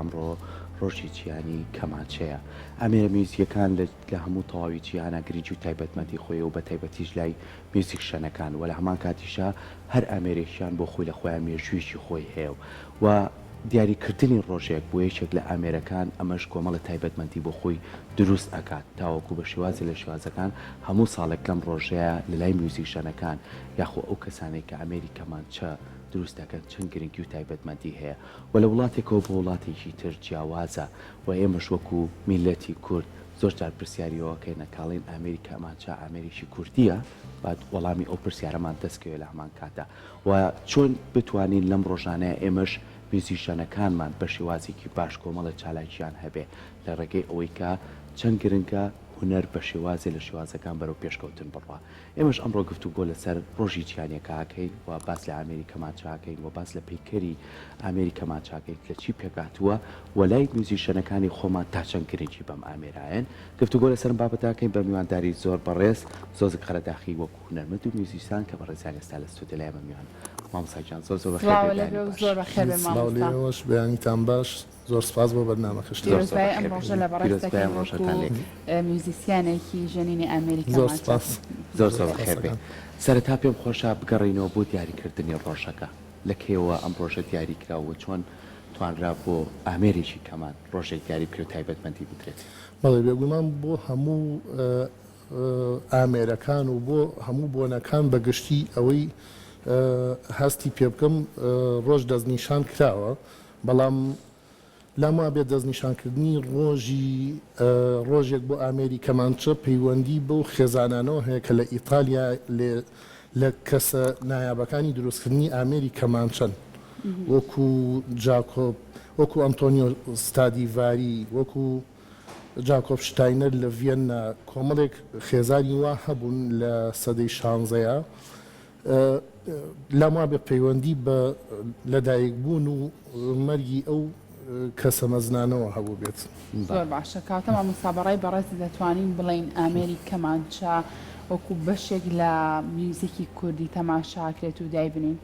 ئەمڕۆ ڕۆژی جیانی کەمانچەیە. ئەمێرە میوزیەکان لە هەموو تەواوی جیهانە گرنگی و تایبەتمەندی خۆی و بە تایبەتیش لای میوزیک شەنەکان و لە هەمان کاتیشە هەر ئەمێرێکیان بۆ خۆی لە خۆیان مێژوویشی خۆی هەیە و دیاریکردنی ڕۆژێک بۆ یەکێک لە ئامێرەکان ئەمەش کۆمەڵە تایبەتمەندی بۆ خۆی دروست ئەکات تاوەکو بە شێوازی لە شێوازەکان هەموو ساڵێک لەم ڕۆژەیە لە لای میوزیکشانەکان یاخۆ ئەو کەسانێک کە ئەمێری کەمانچە دروستەکەن چەند گرنگی و تایبەتمەندی هەیە و لە وڵاتێکەوە بۆ وڵاتێکی تر جیاوازە و ئێمەش وەکو میلەتی کورد زۆر جار پرسیاریەوەکەی نەکاڵین ئامێری کەمانچە ئامێریشی کوردیە بعد وەڵامی ئەو پرسیارەمان دەستکەوێت لە هەمان کاتە و چۆن بتوانین لەم ڕۆژانەیە ئێمەش میوزیشەنەکانمان بە شێوازێکی باش کۆمەڵە چالاکیان هەبێ لە ڕێگەی ئەوەی کە چەند گرنگە هونەر بە شێوازی لە شێوازەکان بەرەو پێشکەوتن بڕوە. ئێمەش ئەمڕۆ گفتوگۆ لەسەر ڕۆژی جیهانیەکەکەین و باس لە ئامێری کەمانچاکەین و باس لە پەیکەری ئامێری کەمانچاکەین لە چی پێکاتووە و لای میوزیشەنەکانی خۆمان تا چەند گرنگی بەم ئامێرایەن گفتوگۆ لەسەر بابەتاکەین بە میوانداری زۆر بەڕێز زۆزک خەرەداخی وەکو هونەرمەند و میوزیسان کە بەڕێزان ئێستا لە ستودیۆ لای میوان مامۆستاجان زۆر زۆر بەخێر بێ مامۆستا بەیانیتان باش زۆر سپاس بۆ بەرنامەکەش ئەم ڕۆژە لە بەڕێزەکەی میوزیسیانێکی ژەنینی ئەمریکا زۆر سپاس زۆر بەخێر بێ. سەرەتا پێم خۆشە بگەڕینەوە بۆ دیاریکردنی ڕۆژەکە لە کێوە ئەم ڕۆژە دیاریکراوە چۆن توانرا بۆ ئامێرێکی کەمان ڕۆژێک دیاری کرد و تایبەتمەندی بکرێت. بەڵێ بێگومان بۆ هەموو ئامێرەکان و بۆ هەموو بۆنەکان بەگشتی ئەوەی هەستی پێ بکەم ڕۆژ دەستنیشان کراوە بەڵام لەما بێت دەستنیشانکردنی ڕۆژێک بۆ ئامێری کەمانچە پەیوەندی بۆ خێزانانەوە هەیە کە لە ئیتالیا لە کەسە نایابەکانی دروستکردنی ئامێری کەمانچەن وەکو جاکۆب وەکو ئەنتۆنیۆ ستادیڤاری وەکو جاکۆب شتاینەر لە ڤێننا کۆمەڵێک خێزانی وا هەبوون لە سەدەی شانزەیە لەما بێ پەیوەندی بە لەدایکبوون و مەرگی ئەو کەسە مەزنانەوە هەبوو بێت. زۆر باشە کاتەمە مسابڕای بەڕێز دەتوانین بڵین ئامێری کەمانچە وەکو بەشێک لە میوزیکی کوردی تەماشاکرێت و دایبنین.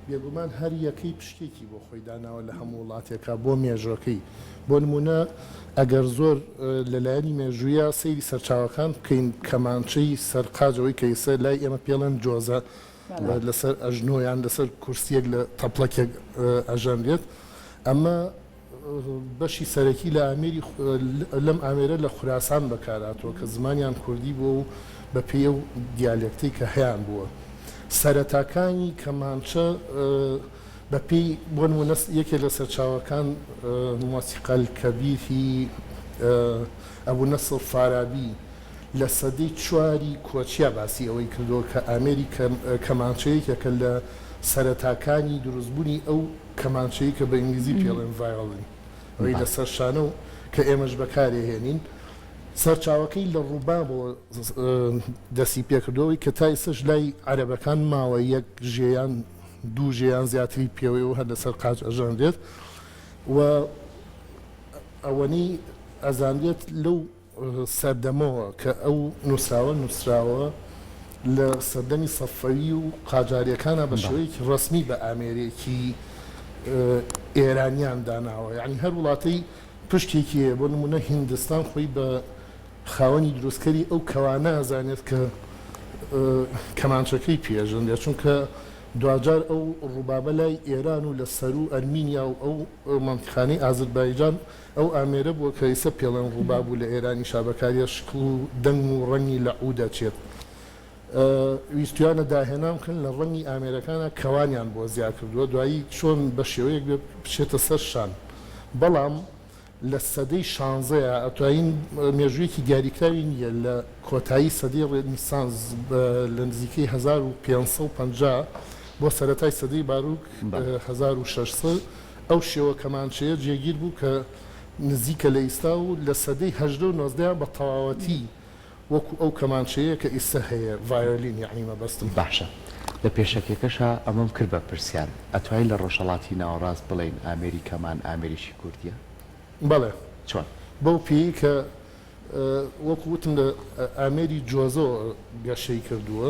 بێگومان هەر یەکەی پشتێکی بۆ خۆی داناوە لە هەموو وڵاتێکە بۆ مێژوەکەی بۆ نمونە ئەگەر زۆر لەلایەنی مێژوویە سەیری سەرچاوەکان بکەین کەمانچەی سەرقاجەوەی کەیسە لای ئێمە پێڵەن جۆزە لەسەر ئەژنۆیان لەسەر کورسیەک لە تەپڵەکێک ئەژەندێت ئەمە بەشی سەرەکی لە ئامێری لەم ئامێرە لە خوراسان بەکاراتەوە کە زمانیان کوردی بووە و بە پێ و دیالێکتی کە هەیان بووە. سەرەتاکانی کەمانچە بە پێی بۆ نمونە یەکێک لە سەرچاوەکان مۆسیقال کەبیری ئەبوو نەسڵ فارابی لە سەدەی چواری کۆچیا باسی ئەوەی کردەوە کە ئامێری کەمانچەیەکێکە لە سەرەتاکانی دروستبوونی ئەو کەمانچەیە کە بە ئینگلیزی پێڵێن ڤایۆڵین ئەوەی لەسەر شانە و کە ئێمەش بەکارێهێنین سەرچاوەکەی لە ڕووبا بۆ دەستی پێکردەوەی کە تا ئێستاش لای عەرەبەکان ماوە یەک ژێیان دوو ژێیان زیاتری پێوەی هەر لەسەر قاج ئەژەندرێت و ئەوەنەی ئەزانرێت لەو سەردەمەوە کە ئەو نووسراوە لە سەردەمی سەفەوی و قاجاریەکانە بە شێوەیەکی ڕسمی بە ئامێرێکی ئێرانیان داناوە یعنی هەر وڵاتەی پشتێکی بۆ نمونە هیندستان خۆی بە خاوەنی دروستکەری ئەو کەوانە ئەزانێت کە کەمانچەکەی پێژەندێت چونکە دوجار ئەو ڕووبابە لای ئێران و لە سەر و ئەرمینیا و ئەو مەنتیقانەی ئازربایجان ئەو ئامێرە بووە کە ئێستا پێڵەن ڕووبا بوو لە ئێرانی شابەکاریە شکل و دەنگ و ڕەنگی لە عودەچێت ویستویانە داهێنام کردن لە ڕەنگی ئامێرەکانە کەوانیان بۆ زیاد کردووە دوایی چۆن بە شێوەیەک بچێتە سەر شان بەڵام لە سەدەی شانزەیە ئەتوانین مێژوویەکی دیاریکراوی نییە لە کۆتایی سەدەی ڕێنیسانس لە نزیکەی 1550 بۆ سەرەتای سەدەی باروک 1600 ئەو شێوە کەمانچەیە جێگیر بوو کە نزیکە لە ئیستا و لە سەدەی 19 بە تەواوەتی وەکو ئەو کەمانچەیە کە ئیستا هەیە ڤایۆلین یعنی مەبەستم باشە لە پێشەکێکەشە ئەمەم کرد بە پرسیار ئەتوانین لە ڕۆژهەڵاتی ناوەڕاست بڵێن ئامێری کەمان ئامێریشی کوردیە بەڵێ چۆن بەو پێی کە وەکو وتم لە ئامێری جۆزۆ گەشەی کردووە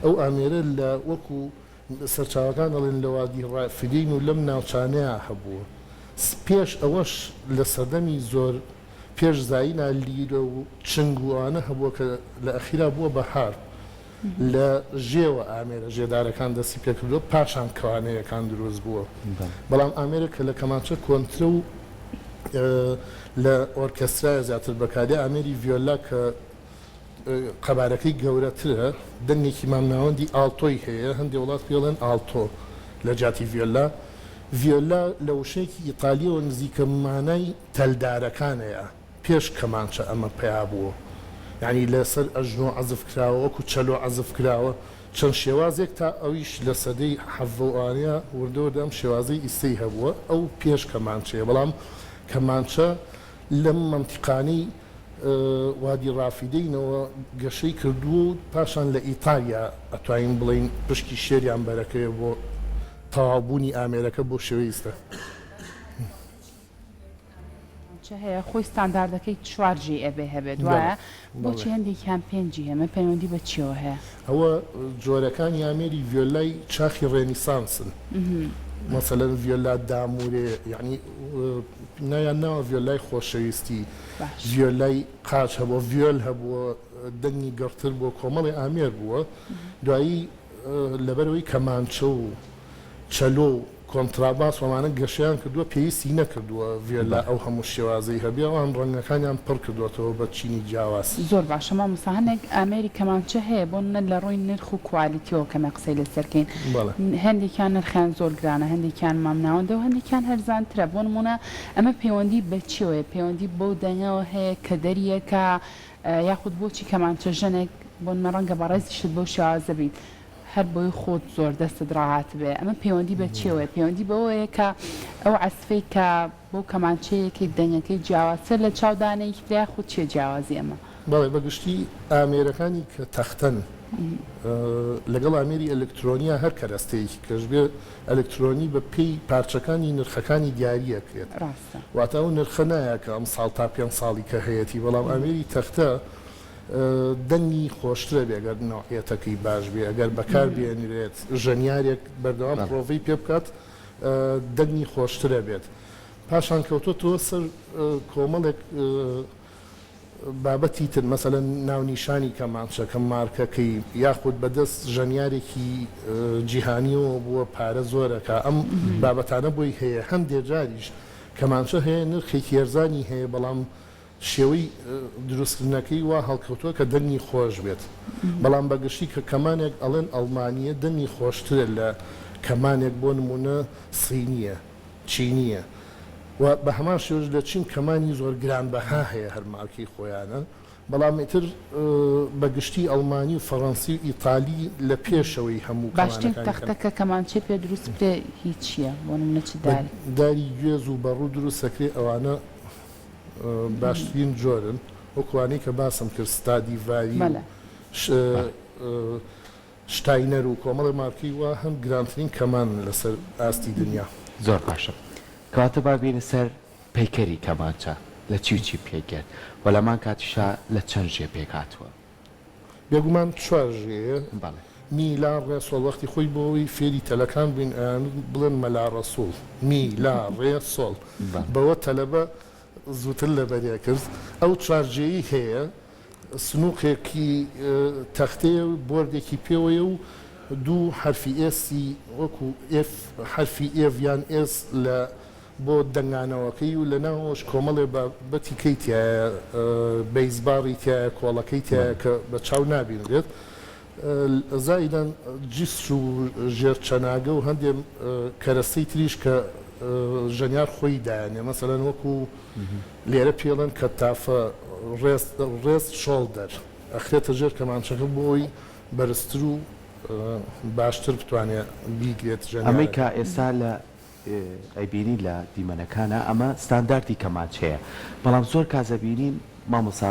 ئەو ئامێرە لە وەکو سەرچاوەکان دەڵێن لە وادی ڕافدین و لەم ناوچانەیە هەبووە پێش ئەوەش لە سەردەمی زۆر پێش زاینا لیرە و چنگوانە هەبووە کە لە ئەخیرا بووە بەهار لە ژێوە ئامێرە ژێدارەکان دەستی پێکردو پاشان کەوانەیەکان دروست بووە بەڵام ئامێرە کە لە کەمانچە کۆنترە و لە ئۆرکەسترای زیاتر بەکاری ئامێری ڤیۆلا کە قەبارەکەی گەورەترە دەنێکی مامناوەندی ئاڵتۆی هەیە هەندێک وڵات پێڵێن ئاڵتۆ لە جاتی ڤیۆلا ڤیۆلا لە وشەیەکی ئیتالیەوە نزیکە مانای تەلدارەکانەیە پێش کەمانچە ئەمە پیا بووە یعنی لەسەر ئەژنۆ عەزف کراوە وەکو چەلۆ عەزف کراوە چەند شێوازێک تا ئەویش لە سەدەی حەڤەوانە وردەوەدەم شێوازەی ئیسەی هەبووە ئەو پێش کەمانچەیە بەڵام کەمانچە لەم مەنتیقانەی وادی ڕافیدەینەوە گەشەی کردووە و پاشان لە ئیتالیا ئەتوانین بڵین پشتی شێریان بەرەکەوێ بۆ تەواوبوونی ئامێرەکە بۆ شێوەی ئیستا هەیە خۆی ستانداردەکەی 4G ئەبێ هەبێت وایە بۆچی هەندێکیان 5G هەمە پەیوەندی بە چیەوە هەیە ئەوە جۆرەکانی ئامێری ڤیۆلای چاخی ڕێنیسانسن مەسەلەن ڤیۆلا دامورێ یعنی نایان ناوە ڤیۆلای خۆشەویستی ڤیۆلای قاچ هەبووە ڤیۆل هەبووە دەنگی گەڕتر بۆ کۆمەڵی ئامێر بووە دوایی لەبەرەوەی کەمانچە و چەلۆ و کۆنتراباس وەمانە گەشیان کردووە پێویستی نەکردووە ڤیۆلا ئەو هەموو شێوازەی هەبێ ئەوان ڕەنگەکانیان پڕ کردوێتەوە بە چینی جیاواز زۆر باشە مامۆستا هەندێک ئامێری کەمانچە هەیە بۆ نە لە ڕۆی نرخ و کوالیتیەوە کەمە قسەی لەسەرکەین هەندێکیان نرخیان زۆر گرانە هەندێکیان مامناوەندە و هەندێکیان هەرزانترە بۆ نمونە ئەمە پەیوەندی بە چیەوەیە پەیوەندی بەو دەنگەوە هەیە کە دەریەکە یاخود بۆچی کەمانچە ژنێک بۆ نمە ڕەنگە بەڕێزیشت بۆ شێوازە بیت هەر بۆی خۆت زۆر دەستت ڕاهات بێ ئەمە پەیوەندی بە چیەوەیە پەیوەندی بەوەیە کە ئەو عەسفەی کە بۆ کەمانچەیەکی دەنگەکەی جیاوازتر لە چاودانەیەکی تریا خۆت چیە جیاوازی ئەمە بەڵێ بەگشتی ئامێرەکانی کە تەختەن لەگەڵ ئامێری ئەلکترۆنیا هەر کەرەستەیەکی کەش بێ ئەلکترۆنی بە پێی پارچەکانی نرخەکانی دیاریەکرێت واتە ئەو نرخە نایە کە ئەم ساڵ تا 5 ساڵی کە هەیەی بەڵام ئامێری تەختە دەنگی خۆشترە بێگەر نوعەتەکەی باش بێ ئەگەر بەکار بێنرێت ژەنیارێک بەردەوام پرۆڤی پێ بکات دەنگی خۆشترە بێت پاشان کەوتۆتەوە سەر کۆمەڵێک بابەتی تر مەسەلەن ناونیشانی کەمانچەکە مارکەکەی یاخود بەدەست ژەنیارێکی جیهانیەوە بووە پارە زۆرەکە ئەم بابەتانە بۆی هەیە هەندێک جاریش کەمانچە هەیە نرخێکی هێرزانی هەیە بەڵام شێوەی دروستکردنەکەی وا هەڵکەوتووە کە دەنگی خۆش بێت بەڵام بەگشتی کە کەمانێک ئەڵێن ئەڵمانیە دەنگی خۆشترە لە کەمانێک بۆ نمونە سینیە چینیە و بە هەمان شێوەش لە چین کەمانی زۆر گرانبەها هەیە هەرمارکی خۆیانە بەڵام ئیتر بەگشتی ئەڵمانی و فەڕەنسی و ئیتالی لە پێشەوەی هەموو باشترین تەختەکە کەمانچێ پێ دروست بێ هیچ چییە بۆ نمونە چ داری داری گوێز و بەڕوو دروستەکرێ ئەوانە باشترین جۆرن وەکوانەی کە باسم کرد ستادیڤاری شتاینەر و کۆمەڵی مارکی وە هەم گرانترین کەمان لەسەر ئاستی دنیا زۆر باشە کەواتە با بینە سەر پەیکەری کەمانچە لە چی پێکرد و لەمان کاتیشا لە چەند ژێ پێکاتوە بێگومان 4 ژێیە میلا ڕێسۆڵ وەختی خۆی بۆەوەی فێری تەلەکان بین بڵێن مەلا ڕەسوڵ میلا ڕێسۆڵ بەوە تەلەبە زووتر لە بەریا کرد ئەو 4جێیی هەیە سنووقێکی تەختەیە و بۆردێکی پێوەیە و دوو حرفی ئێسی وەکو حرفی ئێڤیان ئێس لە بۆ دەنگانەوەکەی و لە ناوەش کۆمەڵێ بەتیکەی تایە بەیزباڕی تایە کۆڵەکەی تایە کە بە چاو نابینرێت زایدان جیس و ژێرچەناگە و هەندێک کەرەستەی تریش کە ژەنیار خۆی دایانێ مەسەلەن وەکو لێرە پێڵەن کە تافە ڕێست شۆڵدەر ئەخرێتە ژێر کەمانچەکە بۆی بەرزتر و باشتر بتوانێت بیگرێت ژەنیار ئەمەی کە ئێستا لە ئەیبینی لە دیمەنەکانە ئەمە ستانداردی کەمانچەیە بەڵام زۆر کازەبینین مامۆسا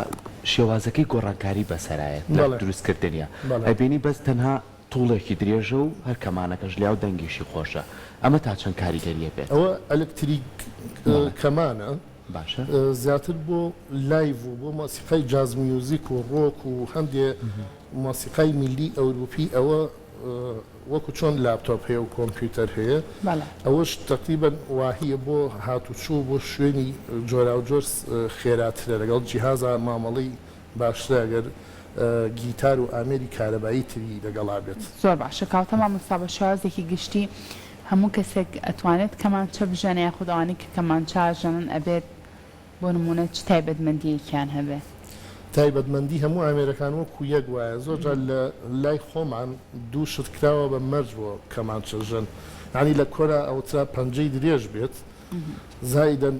شێوازەکەی گۆڕانکاری بەسەرایەت لە دروستکردنیە ئەیبینی بەس تەنها توڵێکی درێژە و هەر کەمانەکەش لیا و دەنگیشی خۆشە ئەمە تا چەند کاریگەریە بێت ئەوە ئەلکتریک کەمانە باشە زیاتر بۆ لایڤ و بۆ مۆسیقای جاز میوزیک و ڕۆک و هەندێ مۆسیقای میلی ئەوروپی ئەوە وەکو چۆن لاپتۆپ هەیە و کۆمپیوتەر هەیە ئەوەش تقریبان واهەیە بۆ هاتوچوو بۆ شوێنی جۆرا و جۆر خێراترە لەگەڵ جیهازە مامەڵی باشترە ئەگەر گیتار و ئامێری کارەبایی تری لەگەڵا بێت. زۆر باشە کاوتە مامۆستا بە شێوازێکی گشتی هەموو کەسێک ئەتوانێت کەمانچە بژەنە یاخود ئەوانەی کە کەمانچە ئاژەنن ئەبێت بۆ نمونە چ تایبەتمەندیەکیان هەبێ؟ تایبەتمەندی هەموو ئامێرەکان وەکو یەک وایە زۆرجار لە لای خۆمان دوو شت کراوە بە مەرج بۆ کەمانچە ژەن ینی لە کۆرە ئەوترا پەنجەی درێژ بێت زایدەن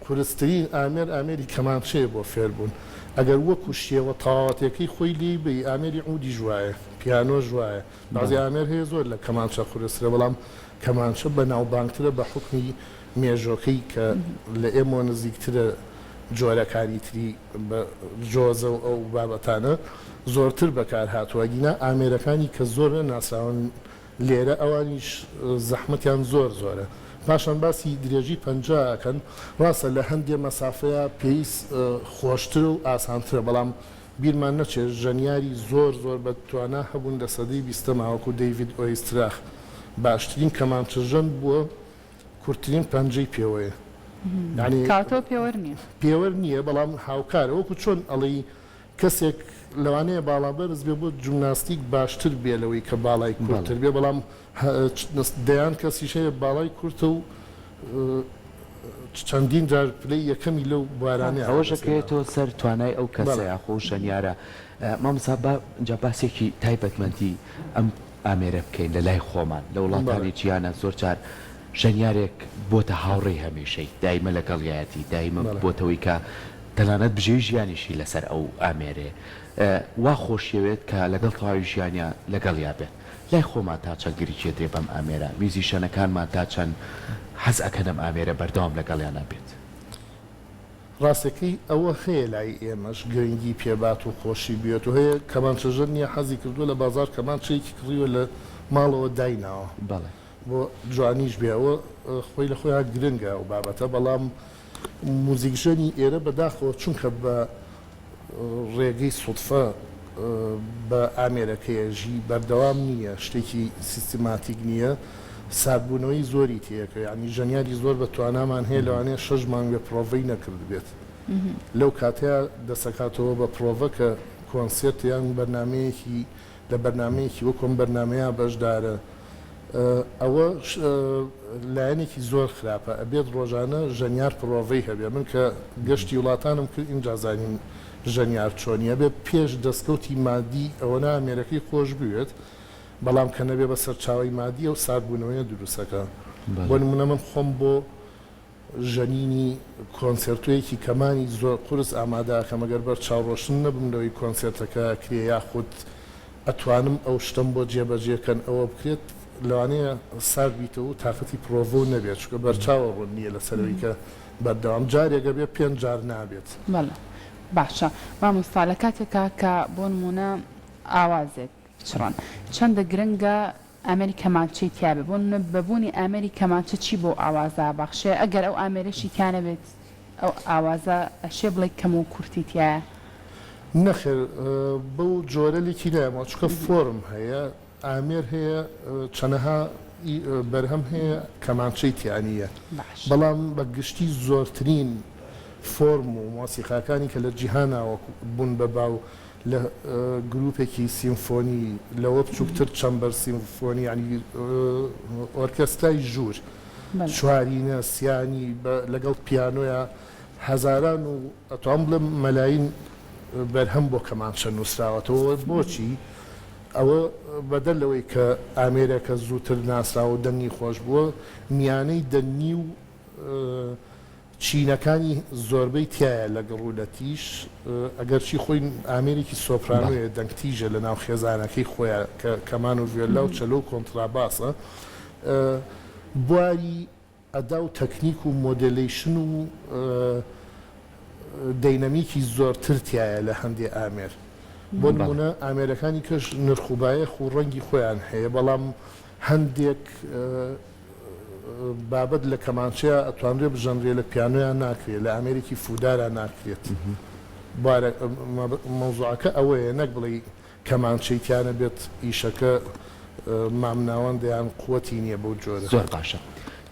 قورسترین ئامێر ئامێری کەمانچەیە بۆ فێربوون ئەگەر وەکو شێوە تاواتەکەی خۆی لی بە ئامێری عودی ژوایە پیانۆ ژوایە بازی ئامێر هەیە زۆر لە کەمانچە قورسترە بەڵام کەمانچە بە ناوبانگترە بە حکمی مێژۆکەی کە لە ئێمە نزیکترە جۆرەکانی تری بە جۆزە و ئەو بابەتانە زۆرتر بەکار هاتووەگینا ئامێرەکانی کە زۆر ناسراون لێرە ئەوانیش زەحمەتیان زۆرە پاشان باسی درێژی پەنجاکەن ڕاستە لە هەندێک مەسافەیە پێویست خۆشتر و ئاسانترە بەڵام بیرمان نەچێت ژەنیاری زۆر بە توانە هەبوون لە سەدەی بیستەما وەکو دەیڤید ئۆیستراخ باشترین کەمانچەژەن بووە کورتترین پەنجەی پێوەیە پێوەەر نییە بەڵام هاوکارە وەکو چۆن ئەڵی کەسێک لەوانەیە باڵابەرز بێ بۆ جومناستیک باشتر بێ لەوەی کە باڵای کورتتر بێ بەڵام دەیان کەسیشەیە باڵای کورتە و چەندین جار پلەی یەکەمی لەو بارانێ ئەوەشەکەێتەوە سەر توانای ئەو کەسەیە خۆ شەنیارە مامسا جا باسێکی تایبەتمەندی ئەم ئامێرە بکەین لە لای خۆمان لە وڵاتانی جیانە زۆر جار ژەنیارێک بۆتە هاوڕێی هەمیشەی دایمە لەگەڵیەتی دایمە بۆتەوەی کە تەنانەت بژێ ژیانیشی لەسەر ئەو ئامێرێ وا خۆشیەوێت کە لەگەڵ تەواوی ژیانە لەگەڵیا بێت لای خۆمان تا چەند گریکێ درێ بەم ئامێرە میزیشەنەکانمان تا چەند حەز ئەکەنم ئامێرە بەردەوام لەگەڵیانە بێت ڕاستەکەی ئەوە هەیە لای ئێمەش گرنگی پێبات و خۆشی بێت و هەیە کەمانچەژەر نییە حەزی کردووە لە بازار کەمانچەیەکی کڕیوە لە ماڵەوە دایناوە بەڵێ بۆ جوانیش بێەوە خۆی لە خۆیان گرنگە و بابەتە بەڵام موزیکژەنی ئێرە بەداخەوە چونکە بە ڕێگەی سوودفە بە ئامێرەکەیەژی بەردەوام نییە شتێکی سیستماتیک نییە سادبوونەوەی زۆری تێەکە ینی ژەنیاری زۆر بە توانامان هەیە لەوانەیە 6 مانگ بێ پرۆڤەی نەکرد بێت لەو کاتەیە دەسەکاتەوە بە پرۆڤە کە کۆنسێرت یان بەرنمەیەکی لە بەرنمەیەکی وەکۆم بەرنمەیە بەشدارە ئەوە لایەنێکی زۆر خراپە ئەبێت ڕۆژانە ژەنیار پرۆڤەی هەبێ من کە گەشتی وڵاتانم کرد اینجازانین ژەنیار چۆنیە بێ پێش دەستکەوتی مادی ئەوە ئامێرەکەی خۆش بوێت بەڵام کە نەبێ بە سەرچاوی مادی و سادبوونەوەی دروستەکە بۆ نمونە من خۆم بۆ ژەنینی کۆنسرتویەکی کەمانی زۆر قورس ئامادەکەم ئەگەر بەر چاوڕۆشن نەبم لەوەی کۆنسرتەکە کرێ یاخود ئەتوانم ئەو شتم بۆ جێبەجێکەن ئەوە بکرێت لەوانەیە سارد بیتەوە و تااقەتی پرۆڤ نەبێت چکە بەرچاوە ڕۆ نییە لەسەرەوەی کە بەردەوام جارێکە بێ 5 جار نابێت باشە مامۆستا لە کاتێکا کە بۆ نمونە ئاوازێک بچڕان چەندە گرنگە ئامێری کەمانچەی تیاابێ بۆ بەبوونی ئامێری کەمانچە چی بۆ ئاوازە بەخشێ ئەگەر ئەو ئامێرەشی تیانە بێت ئەو ئاوازە ئەشێ بڵێ کەم و کورتی تایە نەخێر بەو جۆرەێکی نایمە چکە فۆرم هەیە ئامێر هەیە چەنەها بەرهەم هەیە کەمانچەی تیانیە بەڵام بە گشتی زۆرترین فۆرم و مۆسیقاکانی کە لە جیهاناوە بوون بە باو لە گروپێکی سیمفۆنی لەوە بچووکتر چەمبەر سیمفۆنی ینی ئۆرکەسترای ژوور چوارینە سیانی لەگەڵ پیانۆیە هەزاران و ئەتوان بڵێم مەلاین بەرهەم بۆ کەمانچە نووسراوەتەوە بۆچی ئەوە بەدەر لەوەی کە ئامێرەکە زووتر ناسراوە و دەنگی خۆش بووە میانەی دەنگی و چینەکانی زۆربەی تایە لە گەڕوولەتیش ئەگەرچی خۆی ئامێرێکی سۆپرانۆیە دەنگتیژە لە ناو خێزانەکەی خۆیان کە کەمان و ڤێلا و چەلۆ و کۆنتراباسە بواری ئەدا و تەکنیک و مۆدلیشن و دەینەمیکی زۆرتر تایە لە هەندێ ئامێر بۆ نمونە ئامێرەکانی کەش نرخوبایە و ڕەنگی خۆیان هەیە بەڵام هەندێک بابەت لە کەمانچەیە ئەتوانرێ بژەندرێ لە پیانۆیان ناکرێت لە ئامێرێکی فودارە ناکرێت مەوزوعەکە ئەوەیە نەک بڵێ کەمانچەی تیانە بێت ئیشەکە مامناوەندیان قوتی نییە بەو جۆرە. زۆر باشە.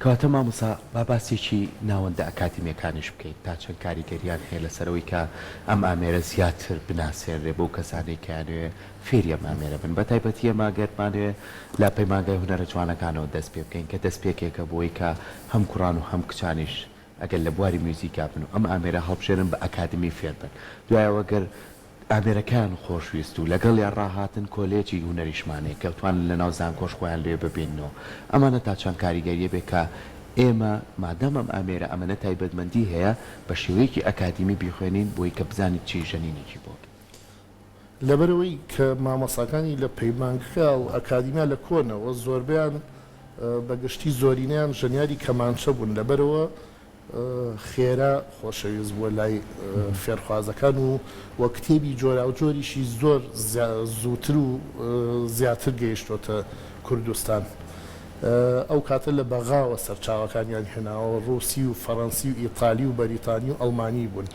کەواتە مامۆستا با باسێکی ناوەندە ئەکادمیەکانیش بکەیت تا چەند کاریگەریان هەیە لەسەرەوەی کە ئەم ئامێرە زیاتر بناسێنرێ بۆ کەسانێک کەیانوێ فێری ئەم ئامێرە بن بە تایبەتی ئەمە گەرمانوێ لا پەیمانگای هونەرە جوانەکانەوە دەست پێ بکەین کە دەست پێکێکە بۆی کە هەم کوڕان و هەم کچانیش ئەگەر لە بواری میوزیکا بن و ئەم ئامێرە هەڵبژێرن بە ئەکادمی فێر بن دوایەوە گەر ئامێرەکان خۆشویست و لەگەڵ یان ڕاهاتن کۆلێجی هونەریشمانەیە کەوتوان لە ناو زانکۆش خۆیان لێ ببینەوە ئەمانە تا چەند کاریگەریە بێ کە ئێمە مادەم ئەم ئامێرە ئەمەنە تایبەتمەندی هەیە بە شێوەیەکی ئەکادمی بیخوێنین بۆی کە بزانیت چی ژەنینێکی بۆ لەبەرەوەی کە مامۆساکانی لە پەیمانگەکە و ئەکادیمیا لە کۆنەوە زۆربیان بەگشتی زۆرینیان ژەنیاری کەمانچە بوون لەبەرەوە خێرا خۆشەویست بووە لای فێرخوازەکان و وە کتێبی جۆرا و جۆریشی زۆر زووتر و زیاتر گەیشتۆتە کوردستان. ئەو کاتە لە بەغاوە سەرچاوەکانیان هێناوە ڕوسی و فەڕەنسی و ئیتالی و بەریتانی و ئەڵمانی بوون.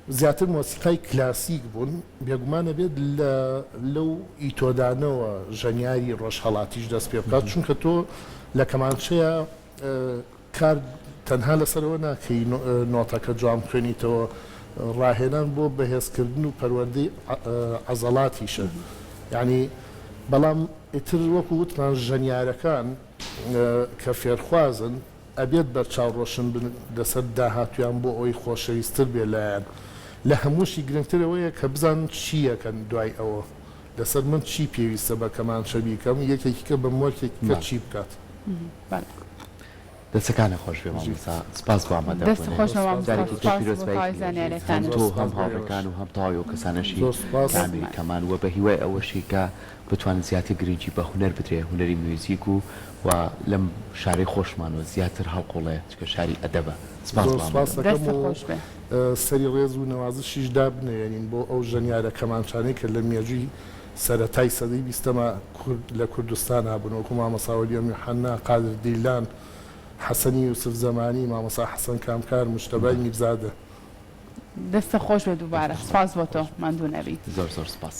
زیاتر مۆسیقای کلاسیک بوون بێگومانە بێت لەو ئیتۆدانەوە ژەنیاری ڕۆژهەڵاتیش دەست پێ بکات چونکە تۆ لە کەمانچەیە کار تەنها لەسەرەوە ناکەی نۆتەکە جوام خوێنیتەوە ڕاهێنان بۆ بەهێزکردن و پەروەردەی عەزەڵاتیشە یعنی بەڵام ئیتر وەکو وتمان ژەنیارەکان کە فێرخوازن ئەبێت بەرچاوڕۆشن بن لەسەر داهاتویان بۆ ئەوی خۆشەویستتر بێ لایەن لە هەمووشی گرنگترەوەیە کە بزان چیەکەن دوای ئەوە لەسەر من چی پێویستە بە کەمانچە بیکەم یەکێکی کە بە مۆرکێکە چی بکات. دەستەکانە خۆش بێ مامۆستا سپاس بۆ ئامادە دەست خۆش زانیاریەکان تۆ هەم هاوڕێکان و هەم تاوی و کەسانەشی کامی کەمان وە بە هیوای ئەوەشی کە بتوانن زیاتر گرنگی بە هونەر بدرێ هونەری میوزیک و لەم شاری خۆشمانەوە زیاتر هەڵقوڵێ چکە شاری ئەدەبە سپاس سەری ڕێز و نەوازشیش دابنێنین بۆ ئەو ژەنیارە کەمانچانەی کە لە مێژووی سەرەتای سەدەی بیستەمە لە کوردستان هابوون وەکو مامۆستا وەلیەم حەنا قادر دیلان حەسەنی یوسف زەمانی مامۆستا حەسەن کامکار مشتەبای میرزادە دەستە خۆش بێ دووبارە سپاس بۆ تۆ ماندوو نەبی زۆر زۆر سپاس.